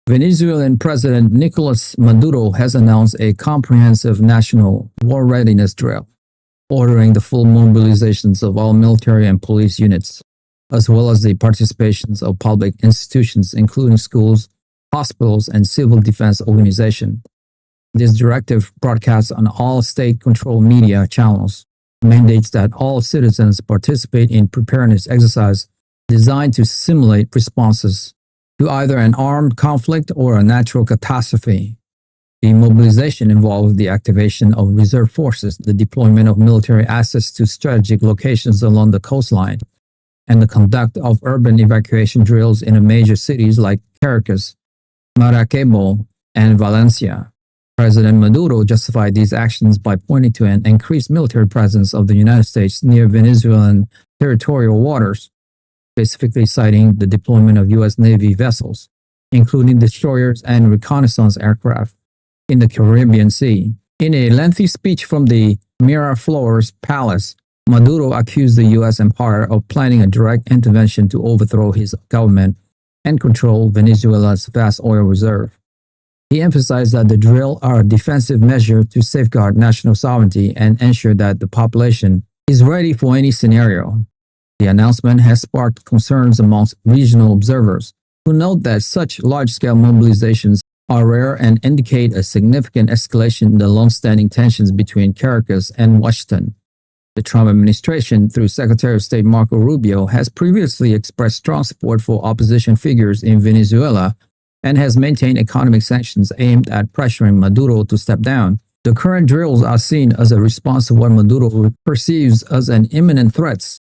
Venezuelan President Nicolás Maduro has announced a comprehensive national war readiness drill, ordering the full mobilizations of all military and police units, as well as the participations of public institutions including schools, hospitals, and civil defense organizations. This directive, broadcast on all state-controlled media channels, mandates that all citizens participate in preparedness exercises designed to simulate responses to either an armed conflict or a natural catastrophe. The mobilization involves the activation of reserve forces, the deployment of military assets to strategic locations along the coastline, and the conduct of urban evacuation drills in major cities like Caracas, Maracaibo, and Valencia. President Maduro justified these actions by pointing to an increased military presence of the United States near Venezuelan territorial waters, specifically citing the deployment of U.S. Navy vessels, including destroyers and reconnaissance aircraft, in the Caribbean Sea. In a lengthy speech from the Miraflores Palace, Maduro accused the U.S. empire of planning a direct intervention to overthrow his government and control Venezuela's vast oil reserve. He emphasized that the drill are a defensive measure to safeguard national sovereignty and ensure that the population is ready for any scenario. The announcement has sparked concerns amongst regional observers, who note that such large-scale mobilizations are rare and indicate a significant escalation in the long-standing tensions between Caracas and Washington. The Trump administration, through Secretary of State Marco Rubio, has previously expressed strong support for opposition figures in Venezuela and has maintained economic sanctions aimed at pressuring Maduro to step down. The current drills are seen as a response to what Maduro perceives as an imminent threat,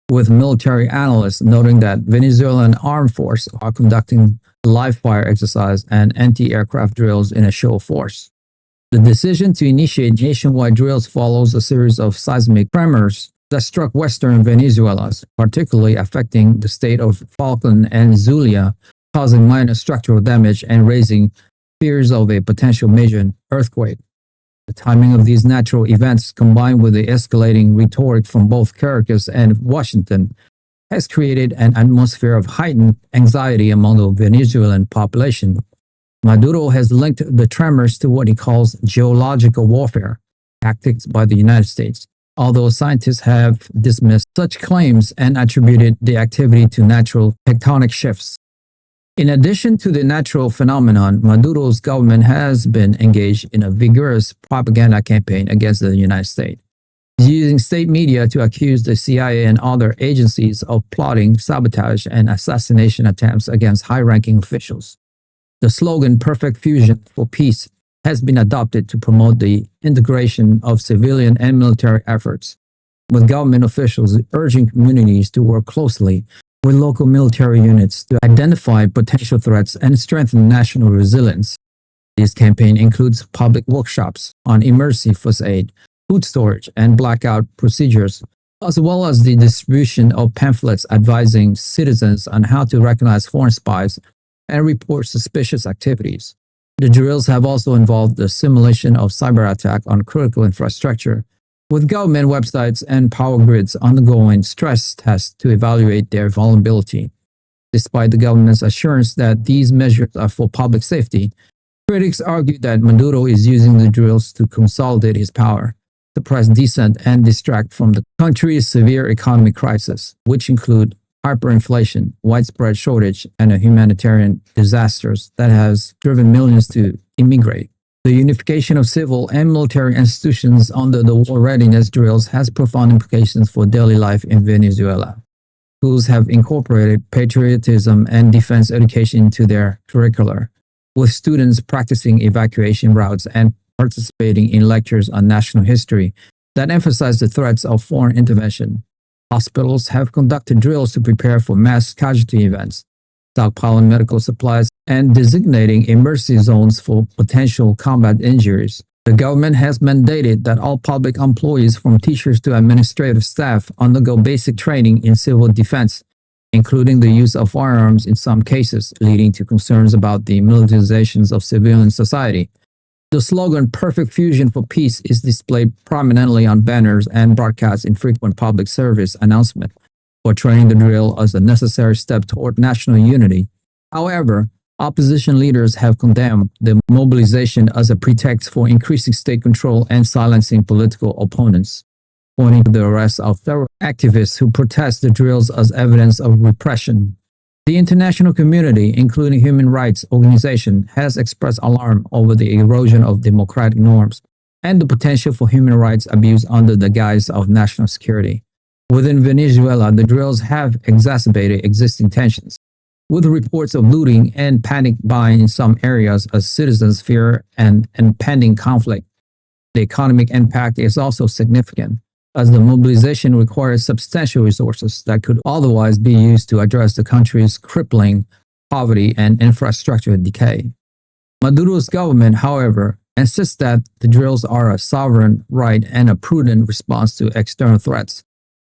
with military analysts noting that Venezuelan armed forces are conducting live-fire exercise and anti-aircraft drills in a show of force. The decision to initiate nationwide drills follows a series of seismic tremors that struck western Venezuela, particularly affecting the state of Falcón and Zulia, causing minor structural damage and raising fears of a potential major earthquake. The timing of these natural events, combined with the escalating rhetoric from both Caracas and Washington, has created an atmosphere of heightened anxiety among the Venezuelan population. Maduro has linked the tremors to what he calls geological warfare tactics by the United States, although scientists have dismissed such claims and attributed the activity to natural tectonic shifts. In addition to the natural phenomenon, Maduro's government has been engaged in a vigorous propaganda campaign against the United States, using state media to accuse the CIA and other agencies of plotting sabotage and assassination attempts against high-ranking officials. The slogan "Perfect Fusion for Peace" has been adopted to promote the integration of civilian and military efforts, with government officials urging communities to work closely with local military units to identify potential threats and strengthen national resilience. This campaign includes public workshops on emergency first aid, food storage, and blackout procedures, as well as the distribution of pamphlets advising citizens on how to recognize foreign spies and report suspicious activities. The drills have also involved the simulation of cyber attack on critical infrastructure, with government websites and power grids undergoing stress tests to evaluate their vulnerability. Despite the government's assurance that these measures are for public safety, critics argue that Maduro is using the drills to consolidate his power, suppress dissent, and distract from the country's severe economic crisis, which include hyperinflation, widespread shortage, and a humanitarian disasters that has driven millions to immigrate. The unification of civil and military institutions under the war readiness drills has profound implications for daily life in Venezuela. Schools have incorporated patriotism and defense education into their curricula, with students practicing evacuation routes and participating in lectures on national history that emphasize the threats of foreign intervention. Hospitals have conducted drills to prepare for mass casualty events, stockpiling medical supplies, and designating emergency zones for potential combat injuries. The government has mandated that all public employees, from teachers to administrative staff, undergo basic training in civil defense, including the use of firearms in some cases, leading to concerns about the militarizations of civilian society. The slogan "Perfect Fusion for Peace" is displayed prominently on banners and broadcast in frequent public service announcements, portraying the drill as a necessary step toward national unity. However, Opposition leaders have condemned the mobilization as a pretext for increasing state control and silencing political opponents, pointing to the arrest of terror activists who protest the drills as evidence of repression. The international community, including human rights organizations, has expressed alarm over the erosion of democratic norms and the potential for human rights abuse under the guise of national security. Within Venezuela, the drills have exacerbated existing tensions, with reports of looting and panic buying in some areas as citizens fear an impending conflict. The economic impact is also significant, as the mobilization requires substantial resources that could otherwise be used to address the country's crippling poverty and infrastructure decay. Maduro's government, however, insists that the drills are a sovereign right and a prudent response to external threats,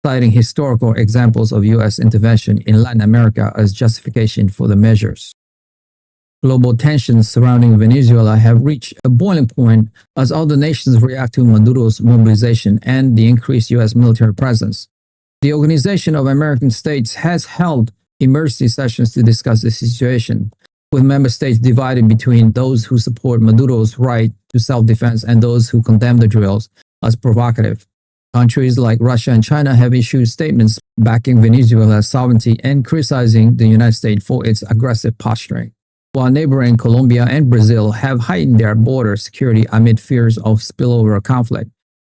citing historical examples of U.S. intervention in Latin America as justification for the measures. Global tensions surrounding Venezuela have reached a boiling point as other nations react to Maduro's mobilization and the increased U.S. military presence. The Organization of American States has held emergency sessions to discuss the situation, with member states divided between those who support Maduro's right to self-defense and those who condemn the drills as provocative. Countries like Russia and China have issued statements backing Venezuela's sovereignty and criticizing the United States for its aggressive posturing, while neighboring Colombia and Brazil have heightened their border security amid fears of spillover conflict.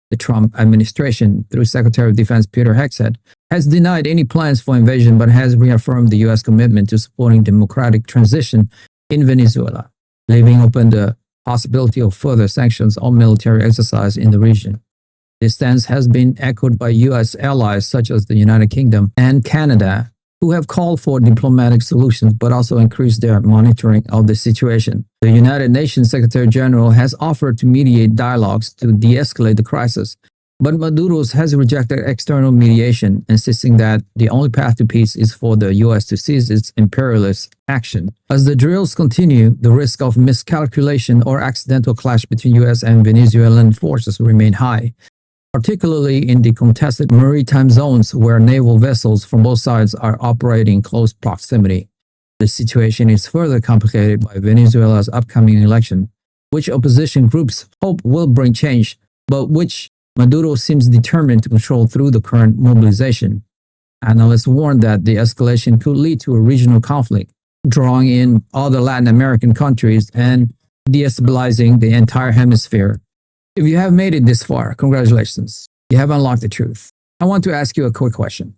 The Trump administration, through Secretary of Defense Peter Hegseth, has denied any plans for invasion but has reaffirmed the U.S. commitment to supporting democratic transition in Venezuela, leaving open the possibility of further sanctions or military exercise in the region. This stance has been echoed by U.S. allies such as the United Kingdom and Canada, who have called for diplomatic solutions but also increased their monitoring of the situation. The United Nations Secretary General has offered to mediate dialogues to de-escalate the crisis, but Maduro has rejected external mediation, insisting that the only path to peace is for the U.S. to cease its imperialist action. As the drills continue, the risk of miscalculation or accidental clash between U.S. and Venezuelan forces remain high, particularly in the contested maritime zones where naval vessels from both sides are operating in close proximity. The situation is further complicated by Venezuela's upcoming election, which opposition groups hope will bring change, but which Maduro seems determined to control through the current mobilization. Analysts warn that the escalation could lead to a regional conflict, drawing in other Latin American countries and destabilizing the entire hemisphere. If you have made it this far, congratulations. You have unlocked the truth. I want to ask you a quick question.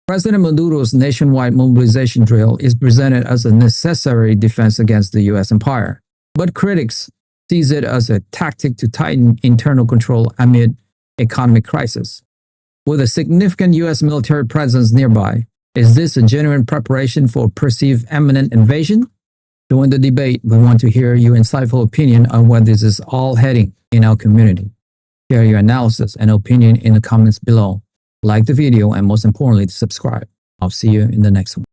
President Maduro's nationwide mobilization drill is presented as a necessary defense against the U.S. empire, but critics sees it as a tactic to tighten internal control amid economic crisis. With a significant U.S. military presence nearby, is this a genuine preparation for perceived imminent invasion? During the debate, we want to hear your insightful opinion on where this is all heading in our community. Share your analysis and opinion in the comments below. Like the video and most importantly, subscribe. I'll see you in the next one.